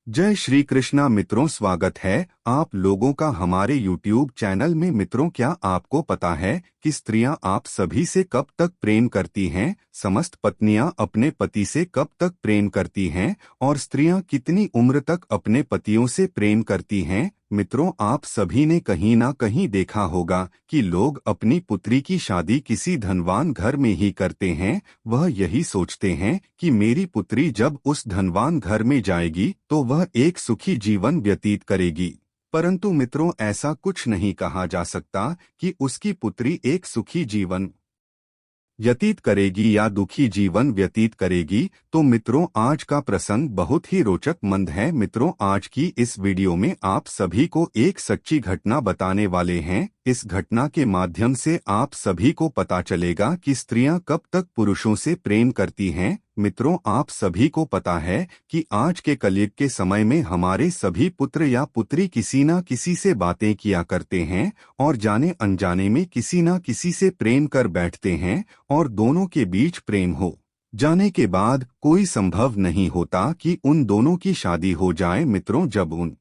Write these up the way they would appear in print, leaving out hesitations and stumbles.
जय श्री कृष्णा मित्रों, स्वागत है आप लोगों का हमारे YouTube चैनल में। मित्रों, क्या आपको पता है कि स्त्रियां आप सभी से कब तक प्रेम करती हैं? समस्त पत्नियां अपने पति से कब तक प्रेम करती हैं और स्त्रियां कितनी उम्र तक अपने पतियों से प्रेम करती हैं? मित्रों, आप सभी ने कहीं ना कहीं देखा होगा कि लोग अपनी पुत्री की शादी किसी धनवान घर में ही करते हैं। वह यही सोचते हैं कि मेरी पुत्री जब उस धनवान घर में जाएगी तो वह एक सुखी जीवन व्यतीत करेगी। परंतु मित्रों, ऐसा कुछ नहीं कहा जा सकता कि उसकी पुत्री एक सुखी जीवन व्यतीत करेगी या दुखी जीवन व्यतीत करेगी। तो मित्रों, आज का प्रसंग बहुत ही रोचक मंद है। मित्रों, आज की इस वीडियो में आप सभी को एक सच्ची घटना बताने वाले हैं। इस घटना के माध्यम से आप सभी को पता चलेगा कि स्त्रियां कब तक पुरुषों से प्रेम करती हैं। मित्रों, आप सभी को पता है कि आज के कलयुग के समय में हमारे सभी पुत्र या पुत्री किसी न किसी से बातें किया करते हैं और जाने अनजाने में किसी न किसी से प्रेम कर बैठते हैं और दोनों के बीच प्रेम हो जाने के बाद कोई संभव नहीं होता कि उन दोनों की शादी हो जाए। मित्रों, जब उन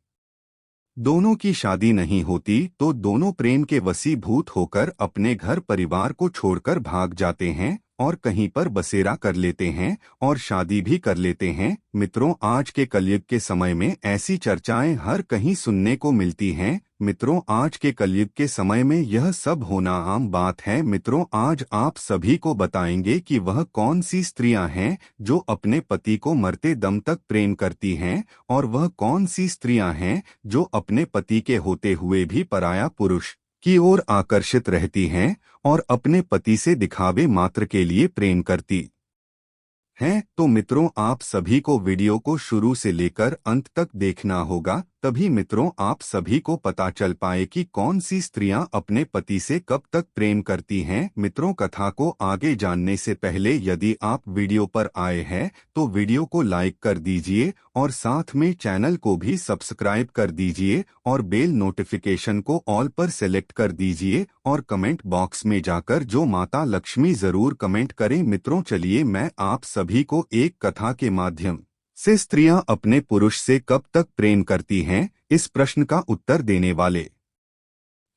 दोनों की शादी नहीं होती तो दोनों प्रेम के वशीभूत होकर अपने घर परिवार को छोड़कर भाग जाते हैं और कहीं पर बसेरा कर लेते हैं और शादी भी कर लेते हैं। मित्रों, आज के कलयुग के समय में ऐसी चर्चाएं हर कहीं सुनने को मिलती हैं। मित्रों, आज के कलयुग के समय में यह सब होना आम बात है। मित्रों, आज आप सभी को बताएंगे कि वह कौन सी स्त्रियां हैं जो अपने पति को मरते दम तक प्रेम करती हैं और वह कौन सी स्त्रियां हैं जो अपने पति के होते हुए भी पराया पुरुष की ओर आकर्षित रहती हैं और अपने पति से दिखावे मात्र के लिए प्रेम करती हैं। तो मित्रों, आप सभी को वीडियो को शुरू से लेकर अंत तक देखना होगा, तभी मित्रों आप सभी को पता चल पाए कि कौन सी स्त्रियां अपने पति से कब तक प्रेम करती हैं। मित्रों, कथा को आगे जानने से पहले यदि आप वीडियो पर आए हैं तो वीडियो को लाइक कर दीजिए और साथ में चैनल को भी सब्सक्राइब कर दीजिए और बेल नोटिफिकेशन को ऑल पर सेलेक्ट कर दीजिए और कमेंट बॉक्स में जाकर जो माता लक्ष्मी जरूर कमेंट करें। मित्रों, चलिए मैं आप सभी को एक कथा के माध्यम से स्त्रियां अपने पुरुष से कब तक प्रेम करती हैं इस प्रश्न का उत्तर देने वाले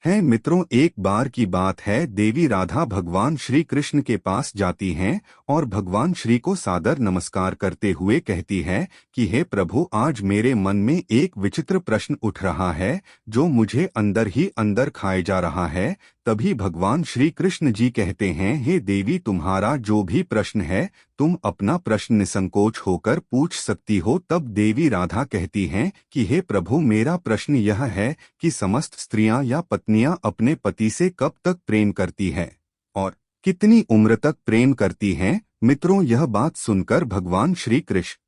हैं। मित्रों, एक बार की बात है, देवी राधा भगवान श्री कृष्ण के पास जाती हैं और भगवान श्री को सादर नमस्कार करते हुए कहती है कि हे प्रभु, आज मेरे मन में एक विचित्र प्रश्न उठ रहा है जो मुझे अंदर ही अंदर खाए जा रहा है। तभी भगवान श्री कृष्ण जी कहते हैं, हे देवी, तुम्हारा जो भी प्रश्न है तुम अपना प्रश्न निसंकोच होकर पूछ सकती हो। तब देवी राधा कहती हैं कि हे प्रभु, मेरा प्रश्न यह है कि समस्त स्त्रियां या पत्नियां अपने पति से कब तक प्रेम करती हैं और कितनी उम्र तक प्रेम करती हैं। मित्रों, यह बात सुनकर भगवान श्री कृष्ण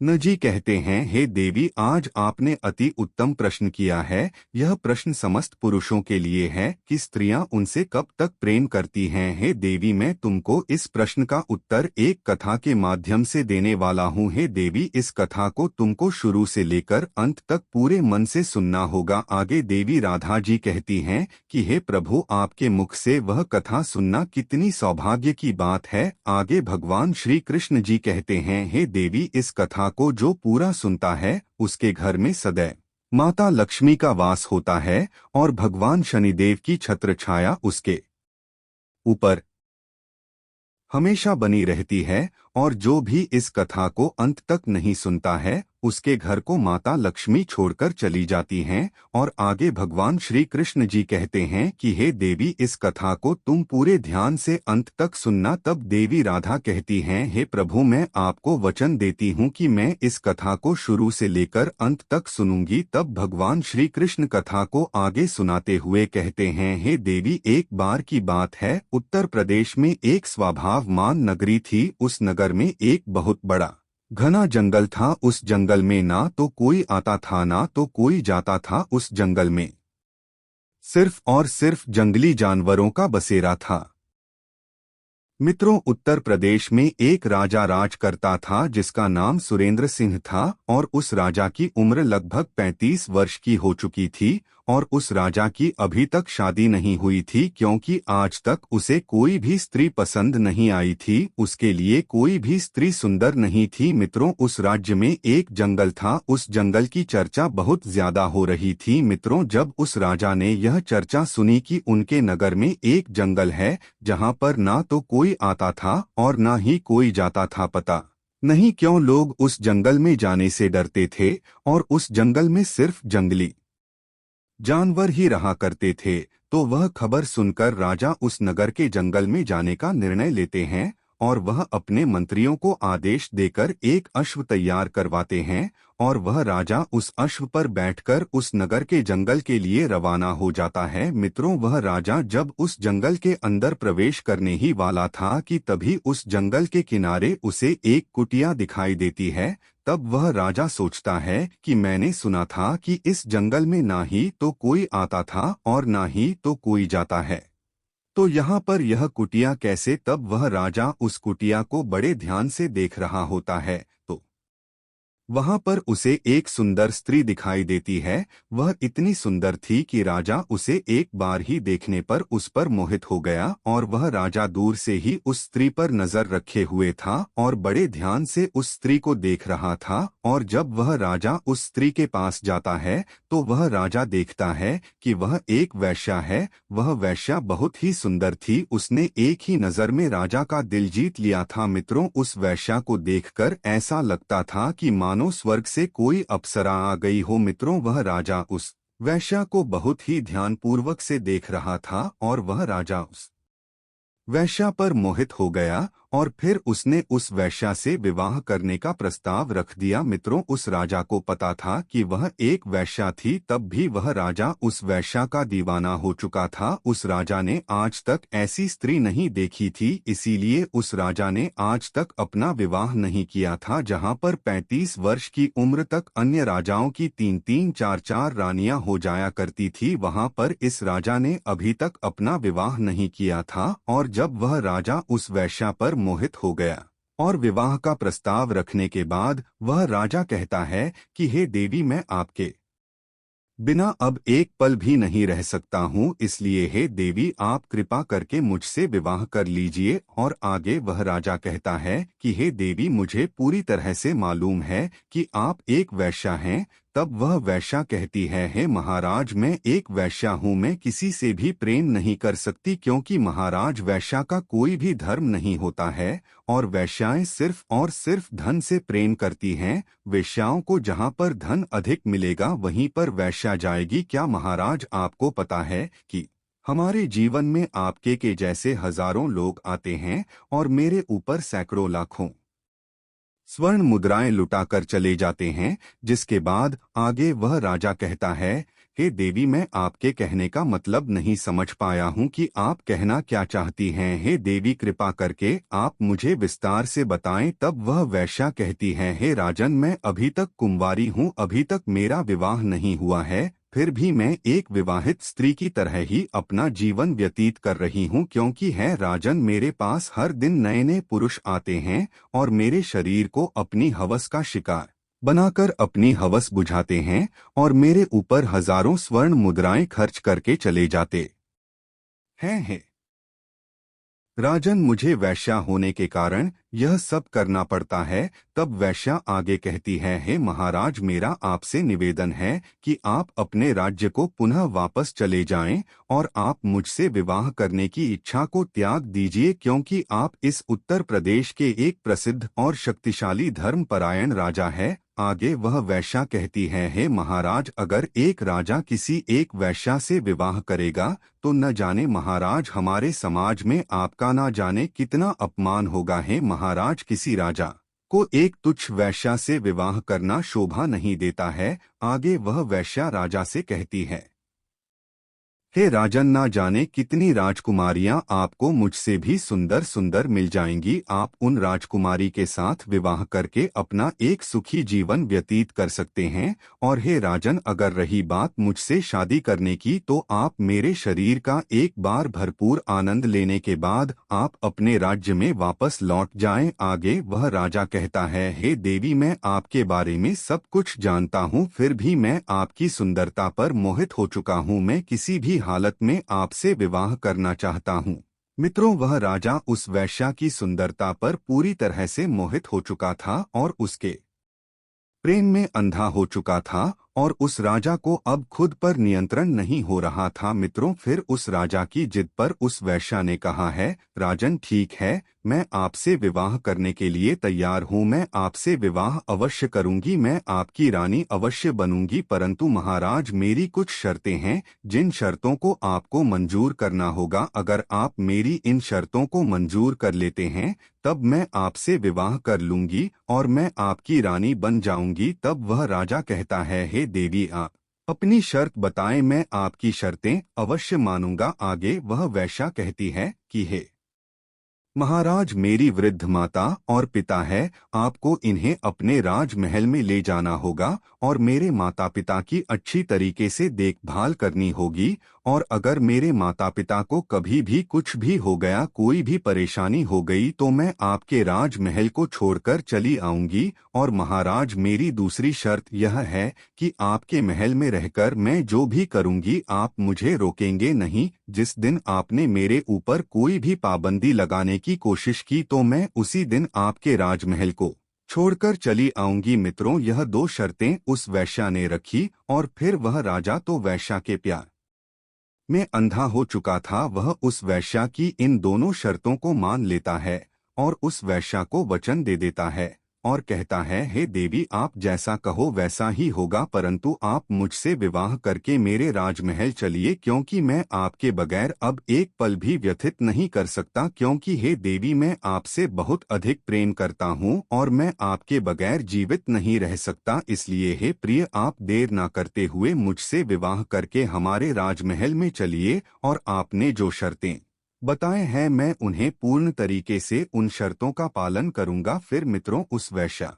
जी कहते हैं, हे देवी, आज आपने अति उत्तम प्रश्न किया है। यह प्रश्न समस्त पुरुषों के लिए है कि स्त्रियां उनसे कब तक प्रेम करती हैं। हे देवी, मैं तुमको इस प्रश्न का उत्तर एक कथा के माध्यम से देने वाला हूँ। हे देवी, इस कथा को तुमको शुरू से लेकर अंत तक पूरे मन से सुनना होगा। आगे देवी राधा जी कहती हैं कि हे प्रभु, आपके मुख से वह कथा सुनना कितनी सौभाग्य की बात है। आगे भगवान श्री कृष्ण जी कहते हैं, हे देवी, इस कथा को जो पूरा सुनता है उसके घर में सदैव माता लक्ष्मी का वास होता है और भगवान शनिदेव की छत्र छाया उसके ऊपर हमेशा बनी रहती है। और जो भी इस कथा को अंत तक नहीं सुनता है उसके घर को माता लक्ष्मी छोड़कर चली जाती हैं। और आगे भगवान श्री कृष्ण जी कहते हैं कि हे देवी, इस कथा को तुम पूरे ध्यान से अंत तक सुनना। तब देवी राधा कहती हैं, हे प्रभु, मैं आपको वचन देती हूँ कि मैं इस कथा को शुरू से लेकर अंत तक सुनूंगी। तब भगवान श्री कृष्ण कथा को आगे सुनाते हुए कहते हैं, हे देवी, एक बार की बात है, उत्तर प्रदेश में एक स्वभावमान नगरी थी। उस नगर में एक बहुत बड़ा घना जंगल था। उस जंगल में ना तो कोई आता था ना तो कोई जाता था। उस जंगल में सिर्फ और सिर्फ जंगली जानवरों का बसेरा था। मित्रों, उत्तर प्रदेश में एक राजा राज करता था जिसका नाम सुरेंद्र सिंह था और उस राजा की उम्र लगभग 35 वर्ष की हो चुकी थी और उस राजा की अभी तक शादी नहीं हुई थी क्योंकि आज तक उसे कोई भी स्त्री पसंद नहीं आई थी, उसके लिए कोई भी स्त्री सुंदर नहीं थी। मित्रों, उस राज्य में एक जंगल था, उस जंगल की चर्चा बहुत ज्यादा हो रही थी। मित्रों, जब उस राजा ने यह चर्चा सुनी कि उनके नगर में एक जंगल है जहां पर ना तो कोई आता था और ना ही कोई जाता था, पता नहीं क्यों लोग उस जंगल में जाने से डरते थे और उस जंगल में सिर्फ जंगली जानवर ही रहा करते थे, तो वह खबर सुनकर राजा उस नगर के जंगल में जाने का निर्णय लेते हैं और वह अपने मंत्रियों को आदेश देकर एक अश्व तैयार करवाते हैं और वह राजा उस अश्व पर बैठकर उस नगर के जंगल के लिए रवाना हो जाता है। मित्रों, वह राजा जब उस जंगल के अंदर प्रवेश करने ही वाला था कि तभी उस जंगल के किनारे उसे एक कुटिया दिखाई देती है। तब वह राजा सोचता है कि मैंने सुना था कि इस जंगल में ना ही तो कोई आता था और ना ही तो कोई जाता है, तो यहाँ पर यह कुटिया कैसे? तब वह राजा उस कुटिया को बड़े ध्यान से देख रहा होता है तो वहां पर उसे एक सुंदर स्त्री दिखाई देती है। वह इतनी सुंदर थी कि राजा उसे एक बार ही देखने पर उस पर मोहित हो गया और वह राजा दूर से ही उस स्त्री पर नजर रखे हुए था और बड़े ध्यान से उस स्त्री को देख रहा था। और जब वह राजा उस स्त्री के पास जाता है तो वह राजा देखता है कि वह एक वेश्या है। वह वेश्या बहुत ही सुंदर थी, उसने एक ही नजर में राजा का दिल जीत लिया था। मित्रों, उस वेश्या को देखकर ऐसा लगता था कि मानो स्वर्ग से कोई अप्सरा आ गई हो। मित्रों, वह राजा उस वेश्या को बहुत ही ध्यानपूर्वक से देख रहा था और वह राजा उस वेश्या पर मोहित हो गया और फिर उसने उस वेश्या से विवाह करने का प्रस्ताव रख दिया। मित्रों, उस राजा को पता था कि वह एक वेश्या थी, तब भी वह राजा उस वेश्या का दीवाना हो चुका था। उस राजा ने आज तक ऐसी स्त्री नहीं देखी थी, इसीलिए उस राजा ने आज तक अपना विवाह नहीं किया था। जहां पर 35 वर्ष की उम्र तक अन्य राजाओं की 3-3 4-4 रानियां हो जाया करती थी, वहां पर इस राजा ने अभी तक अपना विवाह नहीं किया था। और जब वह राजा उस वेश्या पर मोहित हो गया और विवाह का प्रस्ताव रखने के बाद वह राजा कहता है कि हे देवी, मैं आपके बिना अब एक पल भी नहीं रह सकता हूँ, इसलिए हे देवी, आप कृपा करके मुझसे विवाह कर लीजिए। और आगे वह राजा कहता है कि हे देवी, मुझे पूरी तरह से मालूम है कि आप एक वेश्या हैं। तब वह वेश्या कहती है, हे महाराज, मैं एक वेश्या हूँ, मैं किसी से भी प्रेम नहीं कर सकती क्योंकि महाराज, वेश्या का कोई भी धर्म नहीं होता है और वेश्याएं सिर्फ और सिर्फ धन से प्रेम करती हैं। वेश्याओं को जहाँ पर धन अधिक मिलेगा वहीं पर वेश्या जाएगी। क्या महाराज, आपको पता है कि हमारे जीवन में आपके के जैसे हजारों लोग आते हैं और मेरे ऊपर सैकड़ों लाखों स्वर्ण मुद्राएं लुटाकर चले जाते हैं। जिसके बाद आगे वह राजा कहता है, हे देवी, मैं आपके कहने का मतलब नहीं समझ पाया हूँ कि आप कहना क्या चाहती हैं। हे देवी, कृपा करके आप मुझे विस्तार से बताएं। तब वह वेश्या कहती है, हे राजन, मैं अभी तक कुंवारी हूँ, अभी तक मेरा विवाह नहीं हुआ है, फिर भी मैं एक विवाहित स्त्री की तरह ही अपना जीवन व्यतीत कर रही हूँ क्योंकि है राजन, मेरे पास हर दिन नए नए पुरुष आते हैं और मेरे शरीर को अपनी हवस का शिकार बनाकर अपनी हवस बुझाते हैं और मेरे ऊपर हजारों स्वर्ण मुद्राएं खर्च करके चले जाते हैं। राजन, मुझे वैश्या होने के कारण यह सब करना पड़ता है। तब वैश्या आगे कहती है, हे महाराज, मेरा आपसे निवेदन है कि आप अपने राज्य को पुनः वापस चले जाएं और आप मुझसे विवाह करने की इच्छा को त्याग दीजिए क्योंकि आप इस उत्तर प्रदेश के एक प्रसिद्ध और शक्तिशाली धर्मपरायण राजा है। आगे वह वैश्या कहती है, हे महाराज, अगर एक राजा किसी एक वैश्या से विवाह करेगा तो न जाने महाराज, हमारे समाज में आपका न जाने कितना अपमान होगा। है महाराज, किसी राजा को एक तुच्छ वैश्या से विवाह करना शोभा नहीं देता है। आगे वह वैश्या राजा से कहती है, हे राजन, ना जाने कितनी राजकुमारियां आपको मुझसे भी सुंदर सुंदर मिल जाएंगी। आप उन राजकुमारी के साथ विवाह करके अपना एक सुखी जीवन व्यतीत कर सकते हैं। और हे राजन, अगर रही बात मुझसे शादी करने की, तो आप मेरे शरीर का एक बार भरपूर आनंद लेने के बाद आप अपने राज्य में वापस लौट जाएं। आगे वह राजा कहता है, हे देवी, मैं आपके बारे में सब कुछ जानता हूँ, फिर भी मैं आपकी सुंदरता पर मोहित हो चुका हूँ। मैं किसी भी हालत में आपसे विवाह करना चाहता हूँ। मित्रों, वह राजा उस वैश्या की सुंदरता पर पूरी तरह से मोहित हो चुका था और उसके प्रेम में अंधा हो चुका था, और उस राजा को अब खुद पर नियंत्रण नहीं हो रहा था। मित्रों, फिर उस राजा की जिद पर उस वैश्या ने कहा है, राजन ठीक है, मैं आपसे विवाह करने के लिए तैयार हूँ। मैं आपसे विवाह अवश्य करूंगी, मैं आपकी रानी अवश्य बनूंगी, परंतु महाराज, मेरी कुछ शर्तें हैं जिन शर्तों को आपको मंजूर करना होगा। अगर आप मेरी इन शर्तों को मंजूर कर लेते हैं, तब मैं आपसे विवाह कर लूंगी और मैं आपकी रानी बन जाऊंगी। तब वह राजा कहता है, हे देवी, आप अपनी शर्त बताएं, मैं आपकी शर्तें अवश्य मानूंगा। आगे वह वैश्या कहती है कि हे महाराज, मेरी वृद्ध माता और पिता है, आपको इन्हें अपने राजमहल में ले जाना होगा और मेरे माता पिता की अच्छी तरीके से देखभाल करनी होगी। और अगर मेरे माता पिता को कभी भी कुछ भी हो गया, कोई भी परेशानी हो गई, तो मैं आपके राजमहल को छोड़कर चली आऊंगी। और महाराज, मेरी दूसरी शर्त यह है कि आपके महल में रहकर मैं जो भी करूंगी आप मुझे रोकेंगे नहीं। जिस दिन आपने मेरे ऊपर कोई भी पाबंदी लगाने की कोशिश की, तो मैं उसी दिन आपके राजमहल को छोड़कर चली आऊंगी। मित्रों, यह दो शर्तें उस वैश्या ने रखी, और फिर वह राजा तो वैश्या के प्यार में अंधा हो चुका था। वह उस वैश्या की इन दोनों शर्तों को मान लेता है और उस वैश्या को वचन दे देता है और कहता है, हे देवी, आप जैसा कहो वैसा ही होगा, परंतु आप मुझसे विवाह करके मेरे राजमहल चलिए, क्योंकि मैं आपके बगैर अब एक पल भी व्यथित नहीं कर सकता। क्योंकि हे देवी, मैं आपसे बहुत अधिक प्रेम करता हूँ और मैं आपके बगैर जीवित नहीं रह सकता। इसलिए हे प्रिय, आप देर ना करते हुए मुझसे विवाह करके हमारे राजमहल में चलिए, और आपने जो शर्तें बताए हैं मैं उन्हें पूर्ण तरीके से उन शर्तों का पालन करूंगा। फिर मित्रों, उस वैश्या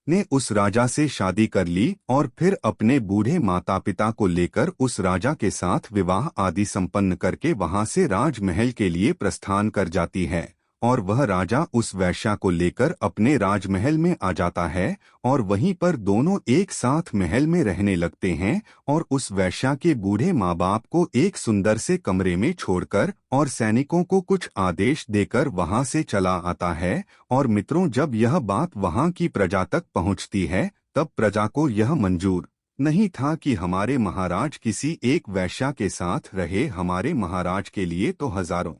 ने उस राजा से शादी कर ली और फिर अपने बूढ़े माता पिता को लेकर उस राजा के साथ विवाह आदि संपन्न करके वहां से राजमहल के लिए प्रस्थान कर जाती है। और वह राजा उस वैश्या को लेकर अपने राजमहल में आ जाता है और वहीं पर दोनों एक साथ महल में रहने लगते हैं। और उस वैश्या के बूढ़े माँ बाप को एक सुंदर से कमरे में छोड़कर और सैनिकों को कुछ आदेश देकर वहां से चला आता है। और मित्रों, जब यह बात वहां की प्रजा तक पहुंचती है, तब प्रजा को यह मंजूर नहीं था कि हमारे महाराज किसी एक वैश्या के साथ रहे। हमारे महाराज के लिए तो हजारों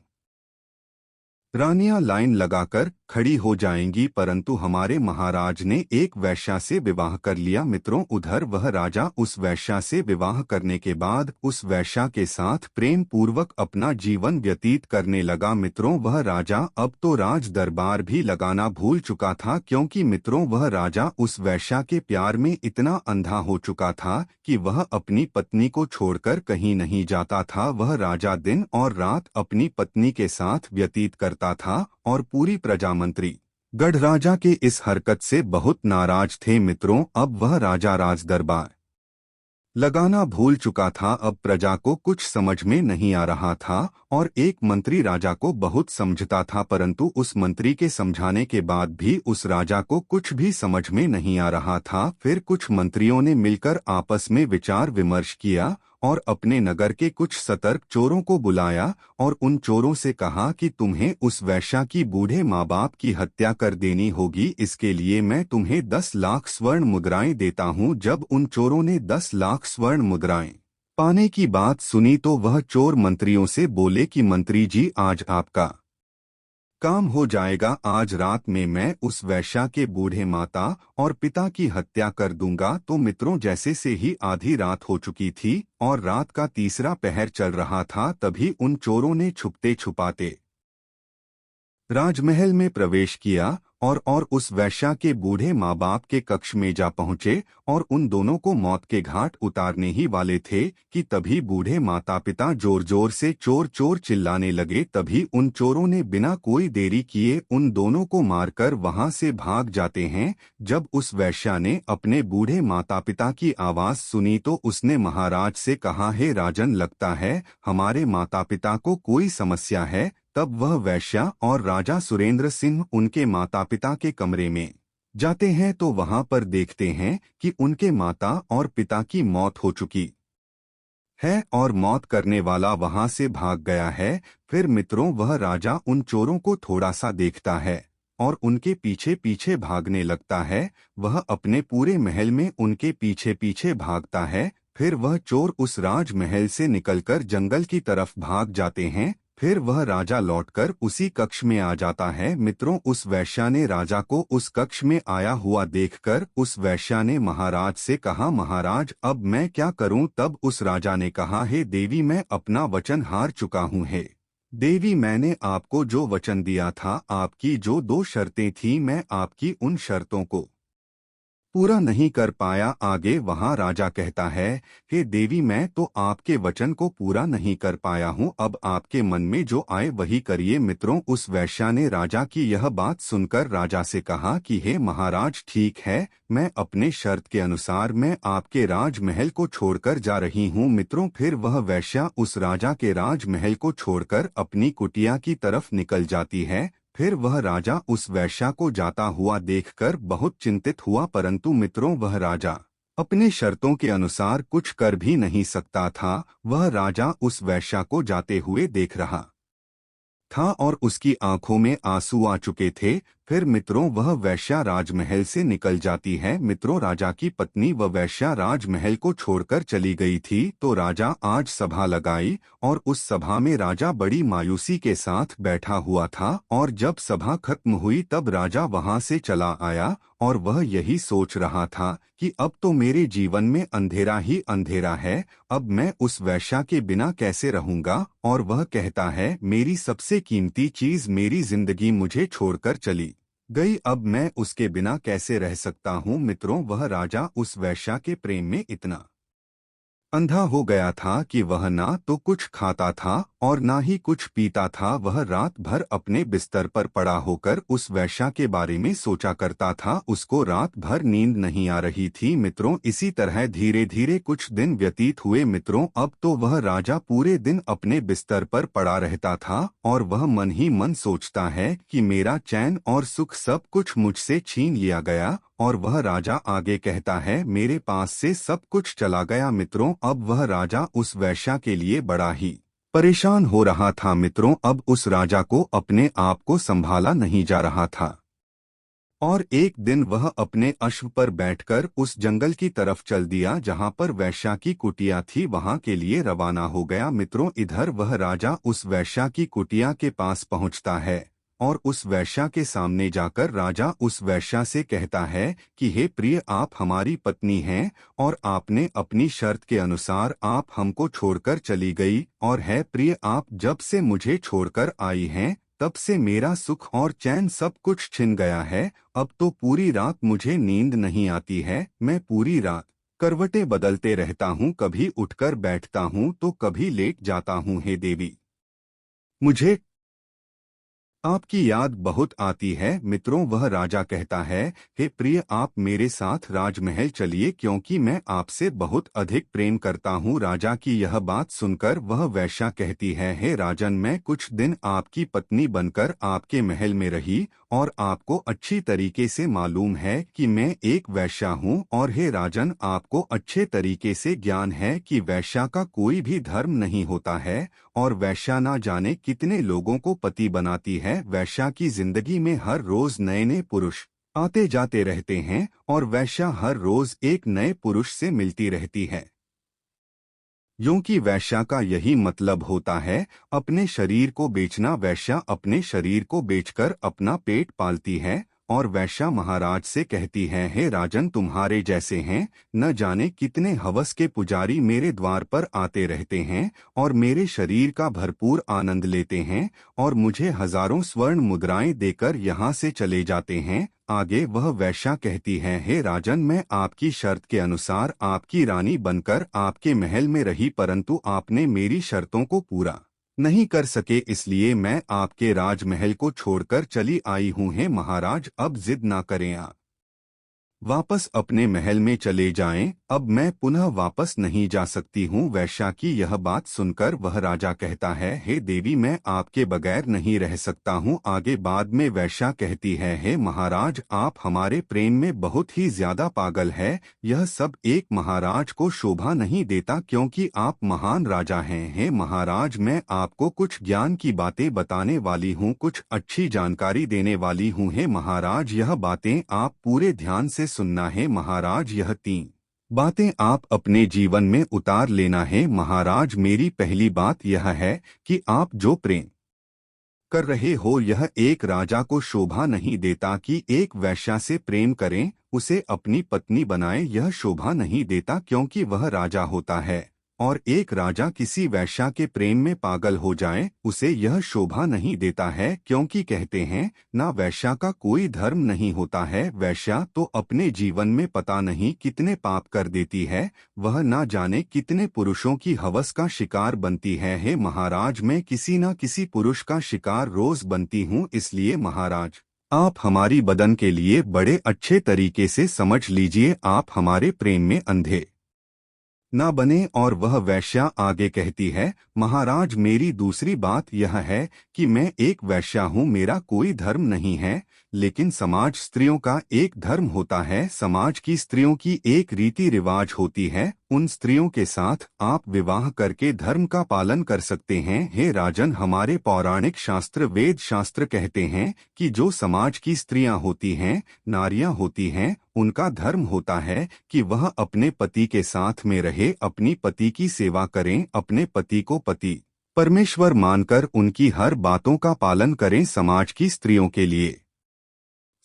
रानियां लाइन लगाकर खड़ी हो जाएंगी, परंतु हमारे महाराज ने एक वैश्या से विवाह कर लिया। मित्रों, उधर वह राजा उस वैश्या से विवाह करने के बाद उस वैश्या के साथ प्रेम पूर्वक अपना जीवन व्यतीत करने लगा। मित्रों, वह राजा अब तो राज दरबार भी लगाना भूल चुका था, क्योंकि मित्रों, वह राजा उस वैश्या के प्यार में इतना अंधा हो चुका था कि वह अपनी पत्नी को छोड़कर कहीं नहीं जाता था। वह राजा दिन और रात अपनी पत्नी के साथ व्यतीत करता था और पूरी प्रजा मंत्री गढ़राजा के इस हरकत से बहुत नाराज थे। मित्रों, अब वह राजा राज दरबार लगाना भूल चुका था। अब प्रजा को कुछ समझ में नहीं आ रहा था और एक मंत्री राजा को बहुत समझता था, परंतु उस मंत्री के समझाने के बाद भी उस राजा को कुछ भी समझ में नहीं आ रहा था। फिर कुछ मंत्रियों ने मिलकर आपस में विचार विमर्श किया और अपने नगर के कुछ सतर्क चोरों को बुलाया और उन चोरों से कहा कि तुम्हें उस वैश्या की बूढ़े माँ बाप की हत्या कर देनी होगी। इसके लिए मैं तुम्हें 10 लाख स्वर्ण मुद्राएं देता हूँ। जब उन चोरों ने 10 लाख स्वर्ण मुद्राएं पाने की बात सुनी, तो वह चोर मंत्रियों से बोले कि मंत्री जी, आज आपका काम हो जाएगा। आज रात में मैं उस वैश्या के बूढ़े माता और पिता की हत्या कर दूंगा। तो मित्रों, जैसे से ही आधी रात हो चुकी थी और रात का तीसरा पहर चल रहा था, तभी उन चोरों ने छुपते छुपाते राजमहल में प्रवेश किया और उस वैश्या के बूढ़े माँ बाप के कक्ष में जा पहुँचे और उन दोनों को मौत के घाट उतारने ही वाले थे कि तभी बूढ़े माता पिता जोर जोर से चोर चोर चिल्लाने लगे। तभी उन चोरों ने बिना कोई देरी किए उन दोनों को मारकर वहां से भाग जाते हैं। जब उस वैश्या ने अपने बूढ़े माता पिता की आवाज सुनी तो उसने महाराज से कहा, हे राजन, लगता है हमारे माता पिता को कोई समस्या है। तब वह वैश्या और राजा सुरेंद्र सिंह उनके माता पिता के कमरे में जाते हैं तो वहां पर देखते हैं कि उनके माता और पिता की मौत हो चुकी है और मौत करने वाला वहां से भाग गया है। फिर मित्रों वह राजा उन चोरों को थोड़ा सा देखता है और उनके पीछे पीछे भागने लगता है। वह अपने पूरे महल में उनके पीछे पीछे भागता है। फिर वह चोर उस राजमहल से निकलकर जंगल की तरफ भाग जाते हैं। फिर वह राजा लौटकर उसी कक्ष में आ जाता है। मित्रों उस वैश्या ने राजा को उस कक्ष में आया हुआ देखकर उस वैश्या ने महाराज से कहा, महाराज अब मैं क्या करूं? तब उस राजा ने कहा, हे देवी, मैं अपना वचन हार चुका हूं। हे देवी, मैंने आपको जो वचन दिया था, आपकी जो 2 शर्तें थीं, मैं आपकी उन शर्तों को पूरा नहीं कर पाया। आगे वहां राजा कहता है, हे देवी, मैं तो आपके वचन को पूरा नहीं कर पाया हूं, अब आपके मन में जो आए वही करिए। मित्रों उस वैश्या ने राजा की यह बात सुनकर राजा से कहा कि हे महाराज, ठीक है, मैं अपने शर्त के अनुसार मैं आपके राजमहल को छोड़कर जा रही हूं। मित्रों फिर वह वैश्या उस राजा के राजमहल को छोड़कर अपनी कुटिया की तरफ निकल जाती है। फिर वह राजा उस वैश्या को जाता हुआ देखकर बहुत चिंतित हुआ, परंतु मित्रों वह राजा अपने शर्तों के अनुसार कुछ कर भी नहीं सकता था। वह राजा उस वैश्या को जाते हुए देख रहा था और उसकी आंखों में आंसू आ चुके थे। फिर मित्रों वह वैश्या राजमहल से निकल जाती है। मित्रों राजा की पत्नी व वैश्या राजमहल को छोड़कर चली गई थी तो राजा आज सभा लगाई और उस सभा में राजा बड़ी मायूसी के साथ बैठा हुआ था। और जब सभा खत्म हुई तब राजा वहां से चला आया और वह यही सोच रहा था कि अब तो मेरे जीवन में अंधेरा ही अंधेरा है, अब मैं उस वैश्या के बिना कैसे रहूंगा। और वह कहता है, मेरी सबसे कीमती चीज मेरी जिंदगी मुझे छोड़कर चली गई, अब मैं उसके बिना कैसे रह सकता हूँ। मित्रों वह राजा उस वैश्या के प्रेम में इतना अंधा हो गया था कि वह ना तो कुछ खाता था और ना ही कुछ पीता था। वह रात भर अपने बिस्तर पर पड़ा होकर उस वैश्या के बारे में सोचा करता था। उसको रात भर नींद नहीं आ रही थी। मित्रों इसी तरह धीरे धीरे कुछ दिन व्यतीत हुए। मित्रों अब तो वह राजा पूरे दिन अपने बिस्तर पर पड़ा रहता था और वह मन ही मन सोचता है कि मेरा चैन और सुख सब कुछ मुझसे छीन लिया गया। और वह राजा आगे कहता है, मेरे पास से सब कुछ चला गया। मित्रों अब वह राजा उस वैश्या के लिए बड़ा ही परेशान हो रहा था। मित्रों अब उस राजा को अपने आप को संभाला नहीं जा रहा था और एक दिन वह अपने अश्व पर बैठकर उस जंगल की तरफ चल दिया जहां पर वैश्या की कुटिया थी, वहां के लिए रवाना हो गया। मित्रों इधर वह राजा उस वैश्या की कुटिया के पास पहुंचता है और उस वैश्या के सामने जाकर राजा उस वैश्या से कहता है कि हे प्रिय, आप हमारी पत्नी हैं और आपने अपनी शर्त के अनुसार आप हमको छोड़कर चली गई। और है प्रिय, आप जब से मुझे छोड़कर आई हैं तब से मेरा सुख और चैन सब कुछ छिन गया है। अब तो पूरी रात मुझे नींद नहीं आती है, मैं पूरी रात करवटें बदलते रहता हूँ, कभी उठकर बैठता हूँ तो कभी लेट जाता हूँ। हे देवी, मुझे आपकी याद बहुत आती है। मित्रों वह राजा कहता है, हे प्रिय, आप मेरे साथ राजमहल चलिए क्योंकि मैं आपसे बहुत अधिक प्रेम करता हूँ। राजा की यह बात सुनकर वह वैश्या कहती है, हे राजन, मैं कुछ दिन आपकी पत्नी बनकर आपके महल में रही और आपको अच्छी तरीके से मालूम है कि मैं एक वैश्या हूँ। और हे राजन, आपको अच्छे तरीके से ज्ञान है कि वैश्या का कोई भी धर्म नहीं होता है और वैश्या ना जाने कितने लोगों को पति बनाती है। वैश्या की जिंदगी में हर रोज नए नए पुरुष आते जाते रहते हैं और वैश्या हर रोज एक नए पुरुष से मिलती रहती है। क्योंकि वैश्या का यही मतलब होता है अपने शरीर को बेचना। वैश्या अपने शरीर को बेचकर अपना पेट पालती है और वैश्या महाराज से कहती है, हे राजन, तुम्हारे जैसे हैं न जाने कितने हवस के पुजारी मेरे द्वार पर आते रहते हैं और मेरे शरीर का भरपूर आनंद लेते हैं और मुझे हजारों स्वर्ण मुद्राएं देकर यहाँ से चले जाते हैं। आगे वह वैश्या कहती है, हे राजन, मैं आपकी शर्त के अनुसार आपकी रानी बनकर आपके महल में रही, परंतु आपने मेरी शर्तों को पूरा नहीं कर सके, इसलिए मैं आपके राजमहल को छोड़कर चली आई हूँ। हे महाराज, अब जिद ना करें, आप वापस अपने महल में चले जाएं, अब मैं पुनः वापस नहीं जा सकती हूँ। वैश्या की यह बात सुनकर वह राजा कहता है, हे देवी, मैं आपके बगैर नहीं रह सकता हूँ। आगे बाद में वैश्या कहती है, हे महाराज, आप हमारे प्रेम में बहुत ही ज्यादा पागल है। यह सब एक महाराज को शोभा नहीं देता, क्योंकि आप महान राजा हैं। हे महाराज, मैं आपको कुछ ज्ञान की बातें बताने वाली हूँ, कुछ अच्छी जानकारी देने वाली हूँ। हे महाराज, यह बातें आप पूरे ध्यान से सुनना है। महाराज, यह 3 बातें आप अपने जीवन में उतार लेना है। महाराज, मेरी पहली बात यह है कि आप जो प्रेम कर रहे हो, यह एक राजा को शोभा नहीं देता कि एक वैश्या से प्रेम करें, उसे अपनी पत्नी बनाए। यह शोभा नहीं देता, क्योंकि वह राजा होता है, और एक राजा किसी वैश्या के प्रेम में पागल हो जाए, उसे यह शोभा नहीं देता है, क्योंकि कहते हैं ना, वैश्या का कोई धर्म नहीं होता है। वैश्या तो अपने जीवन में पता नहीं कितने पाप कर देती है, वह ना जाने कितने पुरुषों की हवस का शिकार बनती है। हे महाराज, मैं किसी न किसी पुरुष का शिकार रोज बनती हूँ, इसलिए महाराज, आप हमारी बदन के लिए बड़े अच्छे तरीके से समझ लीजिए, आप हमारे प्रेम में अंधे ना बने। और वह वैश्या आगे कहती है, महाराज, मेरी दूसरी बात यह है कि मैं एक वैश्या हूँ, मेरा कोई धर्म नहीं है, लेकिन समाज स्त्रियों का एक धर्म होता है। समाज की स्त्रियों की एक रीति रिवाज होती है, उन स्त्रियों के साथ आप विवाह करके धर्म का पालन कर सकते हैं। हे राजन, हमारे पौराणिक शास्त्र, वेद शास्त्र कहते हैं कि जो समाज की स्त्रियां होती हैं, नारियां होती हैं, उनका धर्म होता है कि वह अपने पति के साथ में रहे, अपनी पति की सेवा करें, अपने पति को पति परमेश्वर मानकर उनकी हर बातों का पालन करें। समाज की स्त्रियों के लिए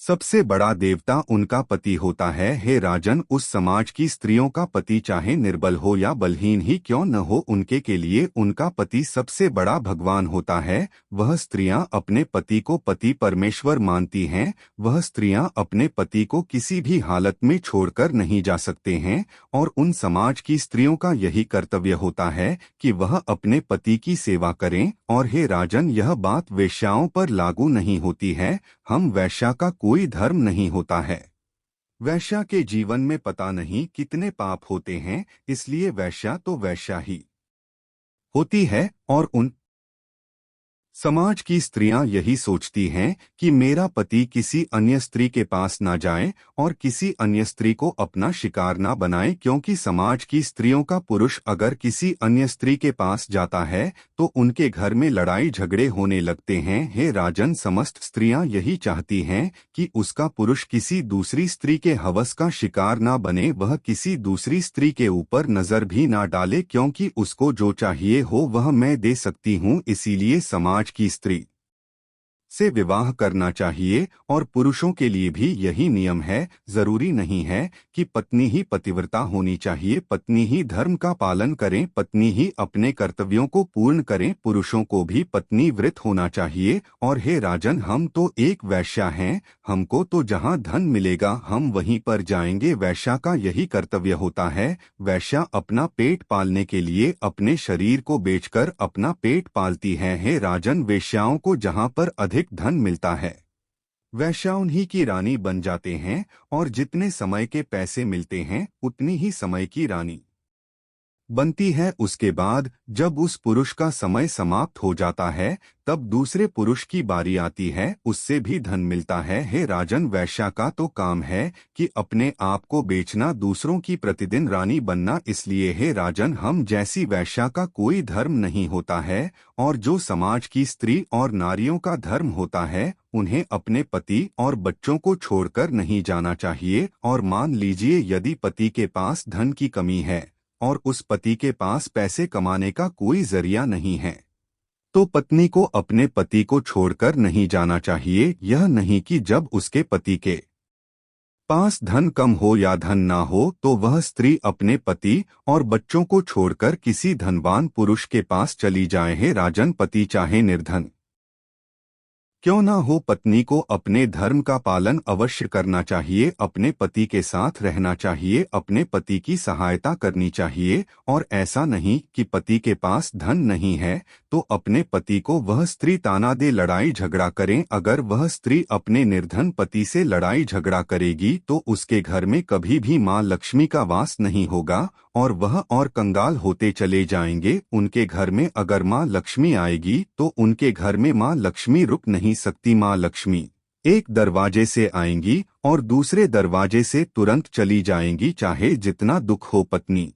सबसे बड़ा देवता उनका पति होता है। हे राजन, उस समाज की स्त्रियों का पति चाहे निर्बल हो या बलहीन ही क्यों न हो, उनके के लिए उनका पति सबसे बड़ा भगवान होता है। वह स्त्रियां अपने पति को पति परमेश्वर मानती हैं, वह स्त्रियां अपने पति को किसी भी हालत में छोड़कर नहीं जा सकते हैं, और उन समाज की स्त्रियों का यही कर्तव्य होता है कि वह अपने पति की सेवा करें। और हे राजन, यह बात वेश्याओं पर लागू नहीं होती है, हम वैश्या का कोई धर्म नहीं होता है। वैश्या के जीवन में पता नहीं कितने पाप होते हैं, इसलिए वैश्या तो वैश्या ही होती है। और उन समाज की स्त्रियां यही सोचती हैं कि मेरा पति किसी अन्य स्त्री के पास ना जाए और किसी अन्य स्त्री को अपना शिकार ना बनाए, क्योंकि समाज की स्त्रियों का पुरुष अगर किसी अन्य स्त्री के पास जाता है तो उनके घर में लड़ाई झगड़े होने लगते हैं। हे राजन, समस्त स्त्रियां यही चाहती हैं कि उसका पुरुष किसी दूसरी स्त्री के हवस का शिकार ना बने, वह किसी दूसरी स्त्री के ऊपर नजर भी ना डाले, क्योंकि उसको जो चाहिए हो वह मैं दे सकती हूँ। इसीलिए समाज की स्त्री से विवाह करना चाहिए, और पुरुषों के लिए भी यही नियम है। जरूरी नहीं है कि पत्नी ही पतिव्रता होनी चाहिए, पत्नी ही धर्म का पालन करें, पत्नी ही अपने कर्तव्यों को पूर्ण करें, पुरुषों को भी पत्नी व्रत होना चाहिए। और हे राजन, हम तो एक वैश्या हैं, हमको तो जहां धन मिलेगा हम वहीं पर जाएंगे। वैश्या का यही कर्तव्य होता है। वैश्या अपना पेट पालने के लिए अपने शरीर को बेचकर अपना पेट पालती है। हे राजन, वेश्याओं को जहां पर अधिक धन मिलता है, वैश्या उन्हीं की रानी बन जाते हैं, और जितने समय के पैसे मिलते हैं उतनी ही समय की रानी बनती है। उसके बाद जब उस पुरुष का समय समाप्त हो जाता है तब दूसरे पुरुष की बारी आती है, उससे भी धन मिलता है। हे राजन, वैश्या का तो काम है कि अपने आप को बेचना, दूसरों की प्रतिदिन रानी बनना। इसलिए हे राजन, हम जैसी वैश्या का कोई धर्म नहीं होता है, और जो समाज की स्त्री और नारियों का धर्म होता है उन्हें अपने पति और बच्चों को छोड़कर नहीं जाना चाहिए। और मान लीजिए यदि पति के पास धन की कमी है और उस पति के पास पैसे कमाने का कोई जरिया नहीं है, तो पत्नी को अपने पति को छोड़कर नहीं जाना चाहिए। यह नहीं कि जब उसके पति के पास धन कम हो या धन ना हो तो वह स्त्री अपने पति और बच्चों को छोड़कर किसी धनवान पुरुष के पास चली जाए। हे राजन, पति चाहे निर्धन क्यों ना हो, पत्नी को अपने धर्म का पालन अवश्य करना चाहिए, अपने पति के साथ रहना चाहिए, अपने पति की सहायता करनी चाहिए। और ऐसा नहीं कि पति के पास धन नहीं है तो अपने पति को वह स्त्री ताना दे, लड़ाई झगड़ा करें। अगर वह स्त्री अपने निर्धन पति से लड़ाई झगड़ा करेगी तो उसके घर में कभी भी माँ लक्ष्मी का वास नहीं होगा और वह और कंगाल होते चले जाएंगे। उनके घर में अगर माँ लक्ष्मी आएगी तो उनके घर में माँ लक्ष्मी रुक नहीं सकती। माँ लक्ष्मी एक दरवाजे से आएंगी और दूसरे दरवाजे से तुरंत चली जाएंगी। चाहे जितना दुख हो, पत्नी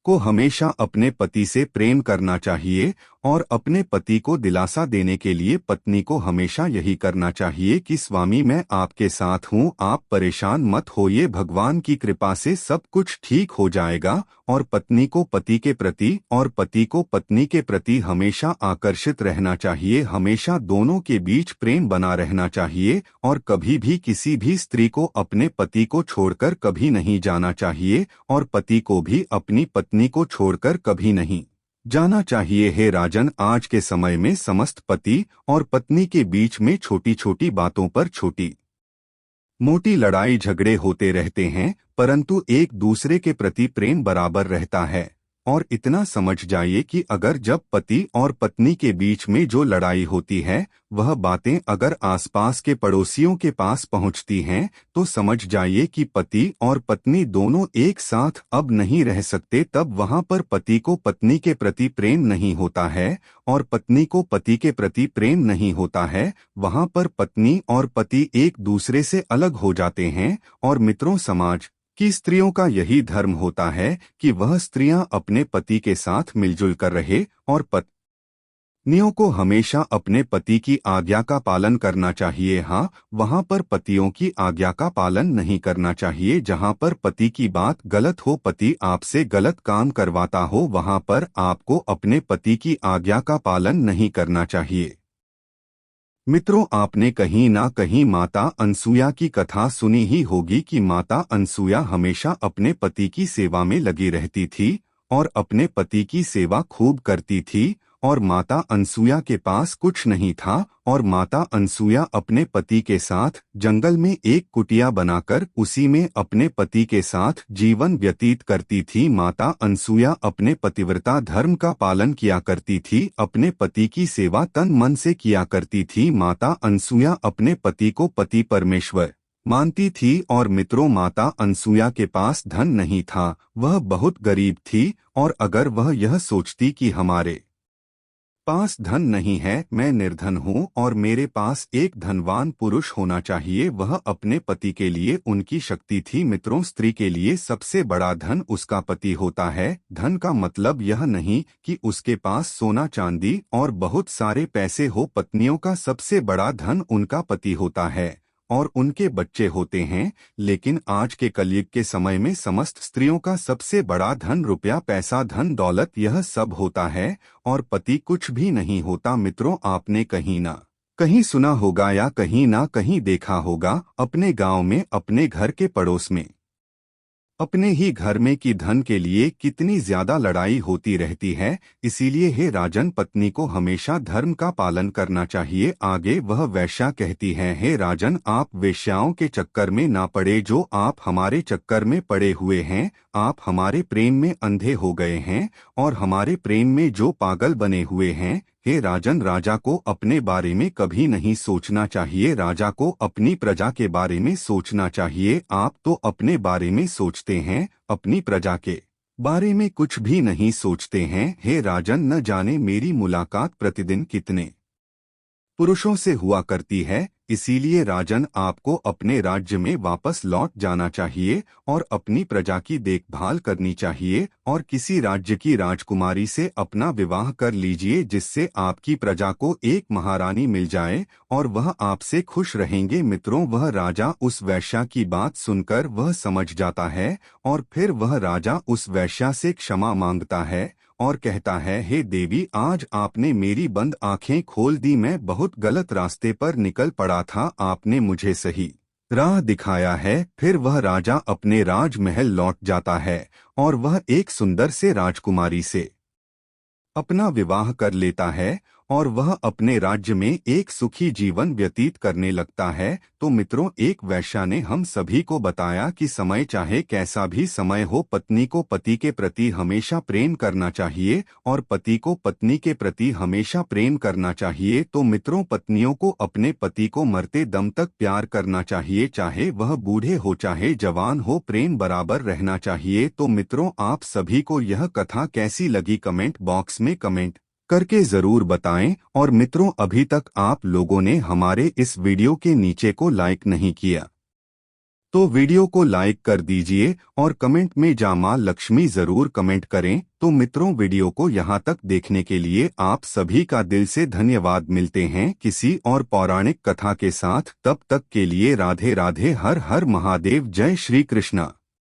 को हमेशा अपने पति से प्रेम करना चाहिए और अपने पति को दिलासा देने के लिए पत्नी को हमेशा यही करना चाहिए कि स्वामी, मैं आपके साथ हूँ, आप परेशान मत होइए, भगवान की कृपा से सब कुछ ठीक हो जाएगा। और पत्नी को पति के प्रति और पति को पत्नी के प्रति हमेशा आकर्षित रहना चाहिए। हमेशा दोनों के बीच प्रेम बना रहना चाहिए और कभी भी किसी भी स्त्री को अपने पति को छोड़कर कभी नहीं जाना चाहिए और पति को भी अपनी पत्नी को छोड़कर कभी नहीं जाना चाहिए। हे राजन, आज के समय में समस्त पति और पत्नी के बीच में छोटी छोटी बातों पर छोटी मोटी लड़ाई झगड़े होते रहते हैं, परंतु एक दूसरे के प्रति प्रेम बराबर रहता है। और इतना समझ जाइए कि अगर जब पति और पत्नी के बीच में जो लड़ाई होती है वह बातें अगर आसपास के पड़ोसियों के पास पहुंचती हैं तो समझ जाइए कि पति और पत्नी दोनों एक साथ अब नहीं रह सकते। तब वहां पर पति को पत्नी के प्रति प्रेम नहीं होता है और पत्नी को पति के प्रति प्रेम नहीं होता है। वहां पर पत्नी और पति एक दूसरे से अलग हो जाते हैं। और मित्रों, समाज कि स्त्रियों का यही धर्म होता है कि वह स्त्रियां अपने पति के साथ मिलजुल कर रहे और पत्नियों को हमेशा अपने पति की आज्ञा का पालन करना चाहिए। हाँ, वहाँ पर पतियों की आज्ञा का पालन नहीं करना चाहिए। जहाँ पर पति की बात गलत हो, पति आपसे गलत काम करवाता हो, वहाँ पर आपको अपने पति की आज्ञा का पालन नहीं करना चाहिए। मित्रों, आपने कहीं ना कहीं माता अनसुया की कथा सुनी ही होगी कि माता अनसुया हमेशा अपने पति की सेवा में लगी रहती थी और अपने पति की सेवा खूब करती थी। और माता अनसुया के पास कुछ नहीं था और माता अनसुया अपने पति के साथ जंगल में एक कुटिया बनाकर उसी में अपने पति के साथ जीवन व्यतीत करती थी। माता अनसुया अपने पतिव्रता धर्म का पालन किया करती थी, अपने पति की सेवा तन मन से किया करती थी। माता अनसुया अपने पति को पति परमेश्वर मानती थी। और मित्रों, माता अनसुया के पास धन नहीं था, वह बहुत गरीब थी। और अगर वह यह सोचती कि हमारे पास धन नहीं है, मैं निर्धन हूँ और मेरे पास एक धनवान पुरुष होना चाहिए, वह अपने पति के लिए उनकी शक्ति थी। मित्रों, स्त्री के लिए सबसे बड़ा धन उसका पति होता है। धन का मतलब यह नहीं कि उसके पास सोना चांदी और बहुत सारे पैसे हो। पत्नियों का सबसे बड़ा धन उनका पति होता है और उनके बच्चे होते हैं। लेकिन आज के कलयुग के समय में समस्त स्त्रियों का सबसे बड़ा धन रुपया, पैसा, धन दौलत यह सब होता है और पति कुछ भी नहीं होता। मित्रों, आपने कहीं ना कहीं सुना होगा या कहीं ना कहीं देखा होगा, अपने गांव में, अपने घर के पड़ोस में, अपने ही घर में कि धन के लिए कितनी ज्यादा लड़ाई होती रहती है। इसीलिए हे राजन, पत्नी को हमेशा धर्म का पालन करना चाहिए। आगे वह वेश्या कहती है, हे राजन, आप वेश्याओं के चक्कर में ना पड़े, जो आप हमारे चक्कर में पड़े हुए हैं। आप हमारे प्रेम में अंधे हो गए हैं और हमारे प्रेम में जो पागल बने हुए हैं। हे राजन, राजा को अपने बारे में कभी नहीं सोचना चाहिए, राजा को अपनी प्रजा के बारे में सोचना चाहिए। आप तो अपने बारे में सोचते हैं, अपनी प्रजा के बारे में कुछ भी नहीं सोचते हैं। हे राजन, न जाने मेरी मुलाकात प्रतिदिन कितने पुरुषों से हुआ करती है। इसीलिए राजन, आपको अपने राज्य में वापस लौट जाना चाहिए और अपनी प्रजा की देखभाल करनी चाहिए और किसी राज्य की राजकुमारी से अपना विवाह कर लीजिए, जिससे आपकी प्रजा को एक महारानी मिल जाए और वह आपसे खुश रहेंगे। मित्रों, वह राजा उस वैश्या की बात सुनकर वह समझ जाता है और फिर वह राजा उस वैश्या से क्षमा मांगता है और कहता है, हे देवी, आज आपने मेरी बंद आंखें खोल दी। मैं बहुत गलत रास्ते पर निकल पड़ा था, आपने मुझे सही राह दिखाया है। फिर वह राजा अपने राजमहल लौट जाता है और वह एक सुंदर से राजकुमारी से अपना विवाह कर लेता है और वह अपने राज्य में एक सुखी जीवन व्यतीत करने लगता है। तो मित्रों, एक वेश्या ने हम सभी को बताया कि समय चाहे कैसा भी समय हो, पत्नी को पति के प्रति हमेशा प्रेम करना चाहिए और पति को पत्नी के प्रति हमेशा प्रेम करना चाहिए। तो मित्रों, पत्नियों को अपने पति को मरते दम तक प्यार करना चाहिए, चाहे वह बूढ़े हो चाहे जवान हो, प्रेम बराबर रहना चाहिए। तो मित्रों, आप सभी को यह कथा कैसी लगी कमेंट बॉक्स में कमेंट करके जरूर बताएं। और मित्रों, अभी तक आप लोगों ने हमारे इस वीडियो के नीचे को लाइक नहीं किया तो वीडियो को लाइक कर दीजिए और कमेंट में जय मां लक्ष्मी जरूर कमेंट करें। तो मित्रों, वीडियो को यहां तक देखने के लिए आप सभी का दिल से धन्यवाद। मिलते हैं किसी और पौराणिक कथा के साथ, तब तक के लिए राधे राधे, हर हर महादेव, जय श्री कृष्णा।